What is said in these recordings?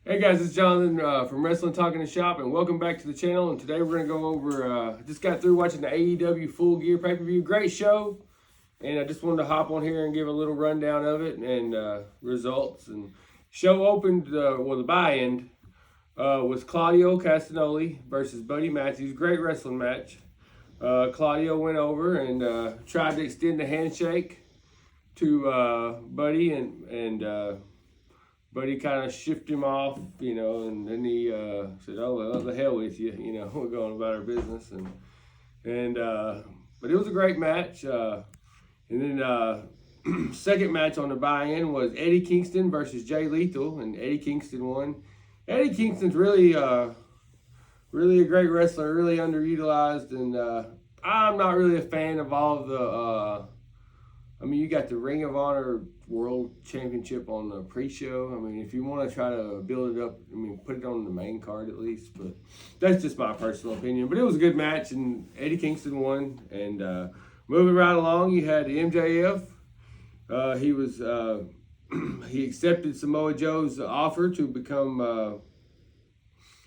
Hey guys, it's Jonathan from Wrestling Talking the Shop, and welcome back to the channel. And today we're going to go over, just got through watching the AEW Full Gear pay-per-view. Great show, and I just wanted to hop on here and give a little rundown of it and results. And show opened, the buy-in was Claudio Castagnoli versus Buddy Matthews. Great wrestling match. Claudio went over and tried to extend the handshake to Buddy, and Buddy kind of shifted him off, and then he said, "Oh, well, the hell with you, we're going about our business." But it was a great match. And then second match on the buy-in was Eddie Kingston versus Jay Lethal, and Eddie Kingston won. Eddie Kingston's really a great wrestler, really underutilized, and I'm not really a fan of all of the. You got the Ring of Honor World Championship on the pre-show. If you want to try to build it up, put it on the main card at least. But that's just my personal opinion. But it was a good match, and Eddie Kingston won. And moving right along, you had MJF. He accepted Samoa Joe's offer to become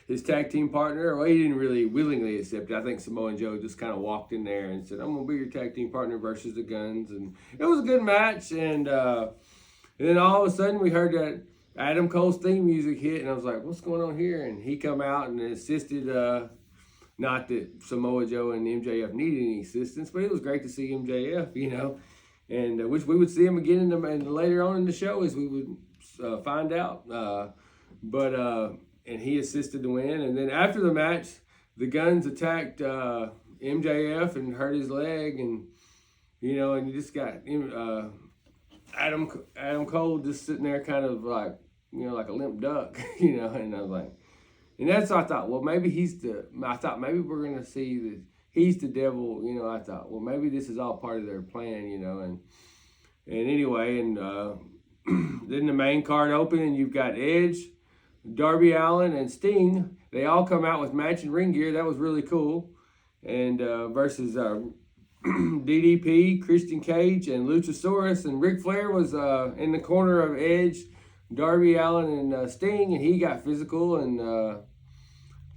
his tag team partner. Well, he didn't really willingly accept it. I think Samoa Joe just kind of walked in there and said, "I'm going to be your tag team partner versus the Guns." And it was a good match. And then all of a sudden we heard that Adam Cole's theme music hit, and I was like, what's going on here? And he come out and assisted, not that Samoa Joe and MJF needed any assistance, but it was great to see MJF, and wish we would see him again and later on in the show as we would find out. And he assisted to win. And then after the match, the Guns attacked MJF and hurt his leg, and you just got Adam Cole just sitting there kind of like like a limp duck, and I was like, and that's what I thought. Well, maybe maybe we're gonna see that he's the devil, I thought, well, maybe this is all part of their plan, and anyway, and then the main card open, and you've got Edge, Darby Allin, and Sting. They all come out with matching ring gear. That was really cool. And versus DDP, Christian Cage, and Luchasaurus. And Ric Flair was in the corner of Edge, Darby Allin, and Sting, and he got physical. And I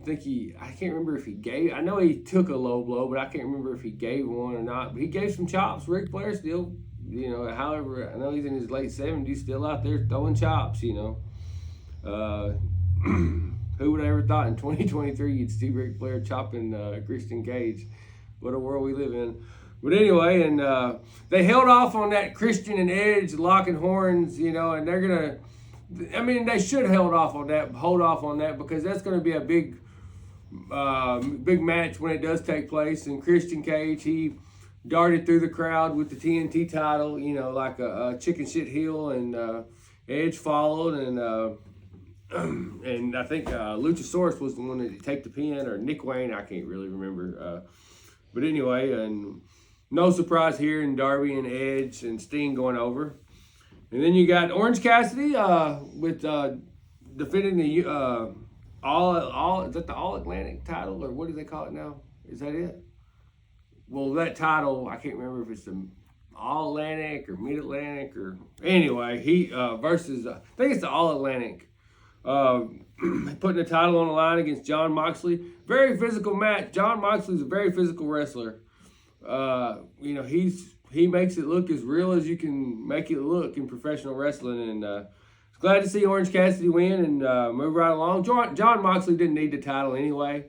can't remember if he gave. I know he took a low blow, but I can't remember if he gave one or not. But he gave some chops. Ric Flair still, however, I know he's in his late 70s, still out there throwing chops, Who would have ever thought in 2023 you'd see Ric Flair chopping Christian Cage? What a world we live in. But anyway, and they held off on that Christian and Edge locking horns, and they're going to, they should hold off on that because that's going to be a big match when it does take place. And Christian Cage, he darted through the crowd with the TNT title, like a chicken shit heel, and Edge followed, and I think Luchasaurus was the one that take the pin, or Nick Wayne, I can't really remember. But anyway, and no surprise here in Darby and Edge and Sting going over. And then you got Orange Cassidy with defending the all is that the All Atlantic title, or what do they call it now? Is that it? Well, that title, I can't remember if it's the All Atlantic or Mid Atlantic, or anyway, he versus I think it's the All Atlantic. Putting the title on the line against Jon Moxley. Very physical match. Jon Moxley's a very physical wrestler. He makes it look as real as you can make it look in professional wrestling. And glad to see Orange Cassidy win and move right along. Jon Moxley didn't need the title anyway.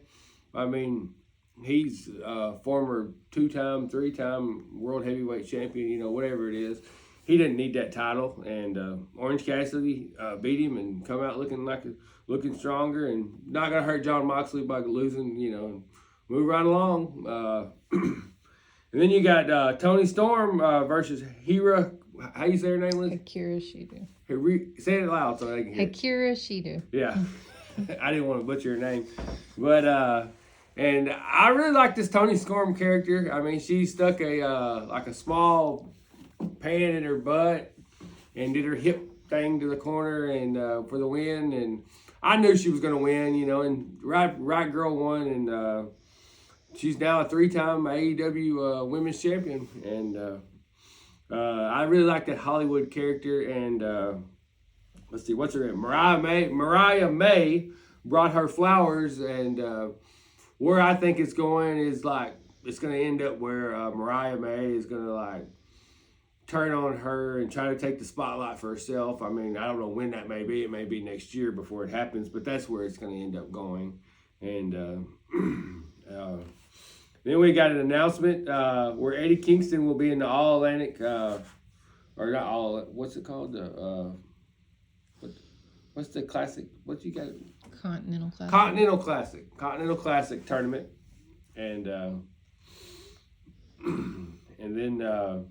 He's a former 2-time, 3-time world heavyweight champion, whatever it is. He didn't need that title, and Orange Cassidy beat him and come out looking stronger, and not gonna hurt Jon Moxley by losing, and move right along. And then you got Toni Storm versus Hira. How you say her name, Liz? Akira Shido. Say it loud so they can hear. Akira Shido. Yeah, I didn't want to butcher her name, but and I really like this Toni Storm character. She stuck a small pan in her butt and did her hip thing to the corner and for the win, and I knew she was going to win, and right girl won, and she's now a 3-time AEW women's champion, and I really like that Hollywood character, and let's see, what's her name? Mariah May brought her flowers, and where I think it's going is like it's going to end up where Mariah May is going to like turn on her and try to take the spotlight for herself. I mean, I don't know when that may be. It may be next year before it happens, but that's where it's going to end up going. And then we got an announcement where Eddie Kingston will be in the All Atlantic, or not all. What's it called? What's the classic? What you got? Continental Classic tournament, and then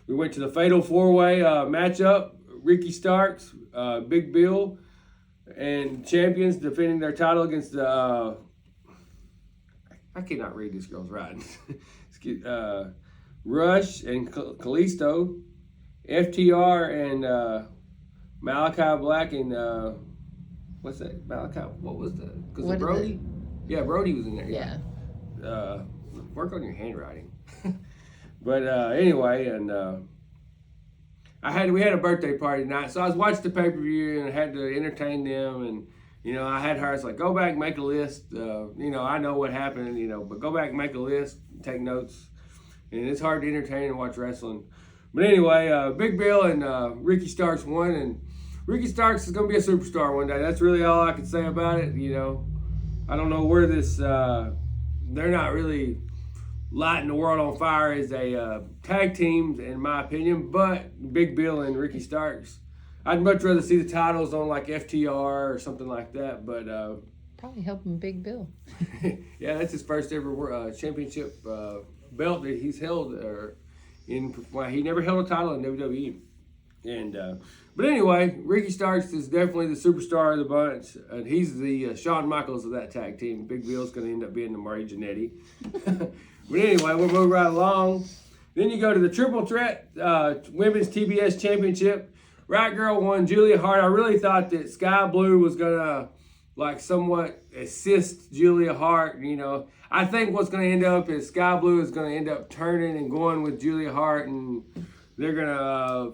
we went to the Fatal 4-Way matchup. Ricky Starks, Big Bill, and champions defending their title against the. I cannot read this girl's writing. Rush and Kalisto, FTR and Malachi Black and what's that? Malachi? What was that? Because Brody? Yeah, Brody was in there. Yeah. Work on your handwriting. But anyway, and we had a birthday party tonight, so I was watching the pay-per-view and I had to entertain them, and I had her. It's like, go back and make a list. I know what happened, but go back and make a list, take notes, and it's hard to entertain and watch wrestling. But anyway, Big Bill and Ricky Starks won, and Ricky Starks is going to be a superstar one day. That's really all I can say about it. I don't know where this. They're not really lighting the world on fire as a tag team, in my opinion. But Big Bill and Ricky Starks, I'd much rather see the titles on like FTR or something like that. But probably helping Big Bill. Yeah, that's his first ever championship belt that he's held. He never held a title in WWE. And but anyway, Ricky Starks is definitely the superstar of the bunch, and he's the Shawn Michaels of that tag team. Big Bill's going to end up being the Marty Jannetty. But anyway, we'll move right along. Then you go to the Triple Threat Women's TBS Championship. Right Girl won. Julia Hart. I really thought that Sky Blue was going to somewhat assist Julia Hart. I think what's going to end up is Sky Blue is going to end up turning and going with Julia Hart, and they're going to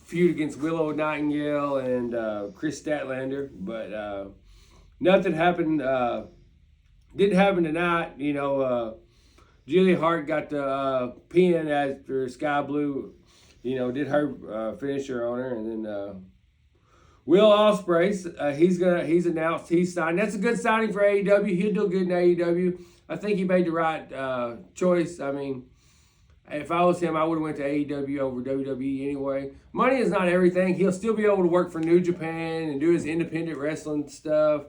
feud against Willow Nightingale and Chris Statlander. But nothing happened. Didn't happen tonight. Julia Hart got the pin after Sky Blue, did her finisher on her, and then Will Ospreay, he's announced he's signed. That's a good signing for AEW. He'll do good in AEW. I think he made the right choice. I mean, if I was him, I would have went to AEW over WWE anyway. Money is not everything. He'll still be able to work for New Japan and do his independent wrestling stuff.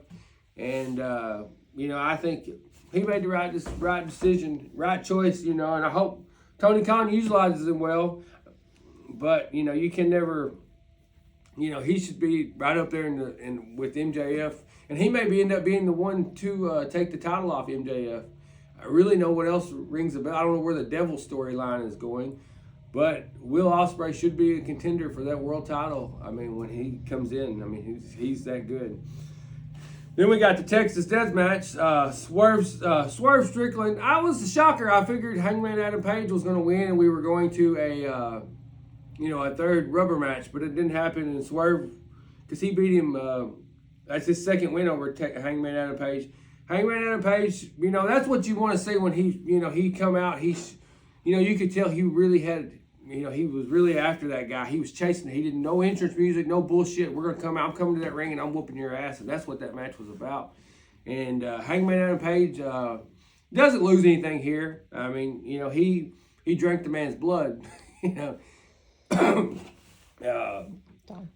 And I think he made the right decision, right choice. And I hope Tony Khan utilizes him well. But you can never. He should be right up there with MJF, and he may end up being the one to take the title off MJF. I really know what else rings a bell. I don't know where the Devil storyline is going, but Will Ospreay should be a contender for that world title. I mean, when he comes in, he's that good. Then we got the Texas Death Match. Swerve Strickland. I was a shocker. I figured Hangman Adam Page was going to win, and we were going to a third rubber match, but it didn't happen. And Swerve, because he beat him, that's his second win over Hangman Adam Page. Hangman Adam Page, that's what you want to see when he come out. You could tell he really had, he was really after that guy. He was chasing. He didn't no entrance music, no bullshit. We're gonna come out. I'm coming to that ring and I'm whooping your ass, and that's what that match was about. And Hangman Adam Page doesn't lose anything here. I mean, he drank the man's blood.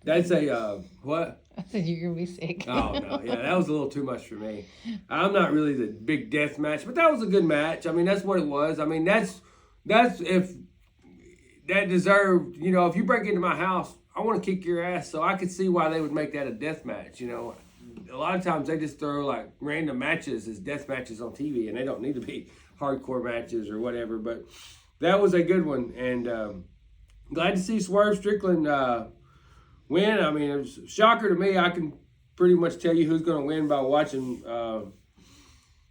That's a what? I said you're gonna be sick. Oh no, yeah, that was a little too much for me. I'm not really the big death match, but that was a good match. I mean, that's what it was. I mean, that's if that deserved. If you break into my house, I want to kick your ass. So I could see why they would make that a death match. A lot of times they just throw like random matches as death matches on TV, and they don't need to be hardcore matches or whatever. But that was a good one, and glad to see Swerve Strickland win. I mean, it was a shocker to me. I can pretty much tell you who's going to win by watching.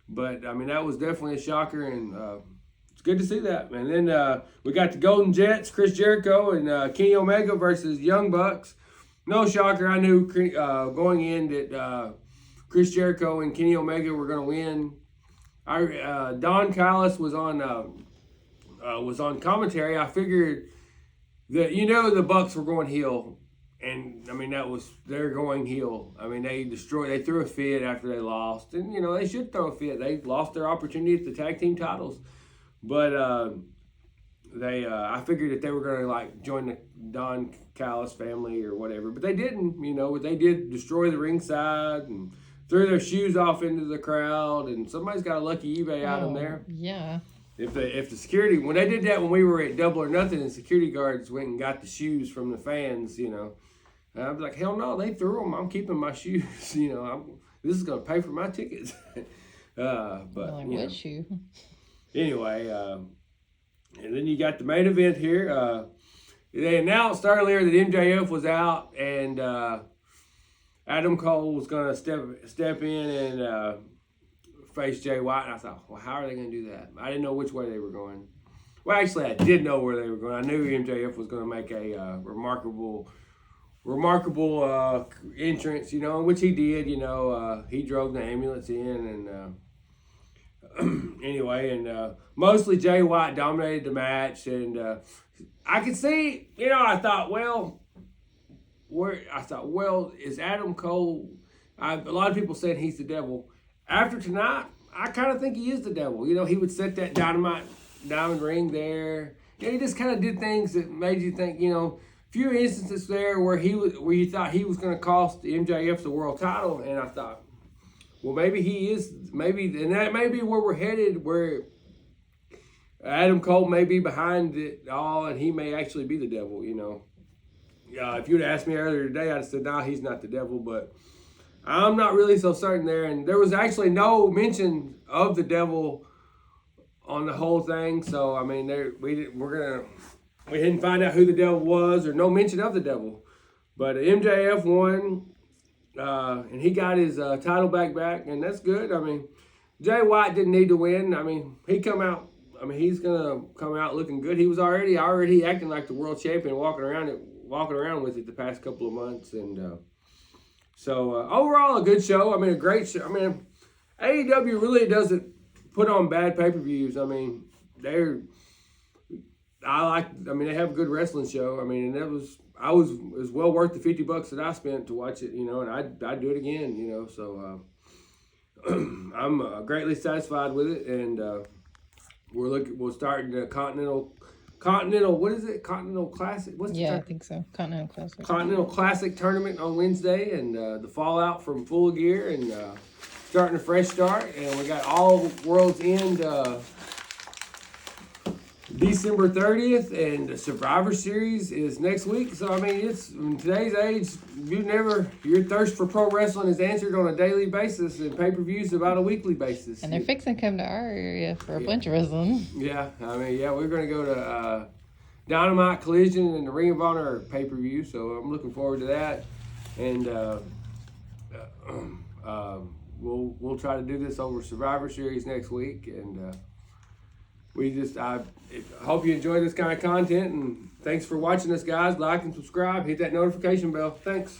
But, I mean, that was definitely a shocker, and it's good to see that. And then we got the Golden Jets, Chris Jericho and Kenny Omega versus Young Bucks. no shocker. I knew going in that Chris Jericho and Kenny Omega were going to win. Don Callis was on commentary. I figured that the Bucks were going heel, and I mean they're going heel. I mean they threw a fit after they lost, and they should throw a fit. They lost their opportunity at the tag team titles, but I figured that they were going to like join the Don Callis family or whatever, but they didn't. But they did destroy the ringside and threw their shoes off into the crowd, and somebody's got a lucky eBay item there. Yeah. If the security, when they did that when we were at Double or Nothing, and security guards went and got the shoes from the fans, and I was like, hell no, they threw them. I'm keeping my shoes. This is gonna pay for my tickets. But Like, what shoe? Anyway, and then you got the main event here. They announced earlier that MJF was out, and Adam Cole was gonna step in and face Jay White, and I thought, well, how are they going to do that? I didn't know which way they were going. Well, actually, I did know where they were going. I knew MJF was going to make a remarkable entrance, which he did. He drove the ambulance in, and anyway, and mostly Jay White dominated the match, and I could see, I thought, well, is Adam Cole? A lot of people said he's the devil. After tonight, I kind of think he is the devil. He would set that diamond ring there. He just kind of did things that made you think, few instances there where you thought he was going to cost MJF the world title, and I thought, well, maybe he is, and that may be where we're headed, where Adam Cole may be behind it all, and he may actually be the devil. If you'd asked me earlier today, I'd have said, no, he's not the devil, but I'm not really so certain there, and there was actually no mention of the devil on the whole thing. So I mean, we didn't find out who the devil was, or no mention of the devil. But MJF won, and he got his title back, and that's good. I mean, Jay White didn't need to win. I mean, he's gonna come out looking good. He was already acting like the world champion, walking around with it the past couple of months, and. So overall, a good show. I mean, a great show. I mean, AEW really doesn't put on bad pay-per-views. I mean, they have a good wrestling show. I mean, and it was well worth the $50 that I spent to watch it. And I'd do it again. So I'm greatly satisfied with it, and we're starting the Continental. What is it? Continental Classic? I think so. Continental Classic. Continental Classic tournament on Wednesday, and the fallout from Full Gear, and starting a fresh start. And we got All World's End December 30th, and the Survivor Series is next week. So I mean, it's in today's age, your thirst for pro wrestling is answered on a daily basis, and pay-per-views about a weekly basis. And they're fixing to come to our area for a bunch of wrestling. Yeah, I mean, we're going to go to Dynamite, Collision, and the Ring of Honor pay-per-view, so I'm looking forward to that. And we'll try to do this over Survivor Series next week, and I hope you enjoy this kind of content, and thanks for watching us, guys. Like and subscribe, hit that notification bell. Thanks.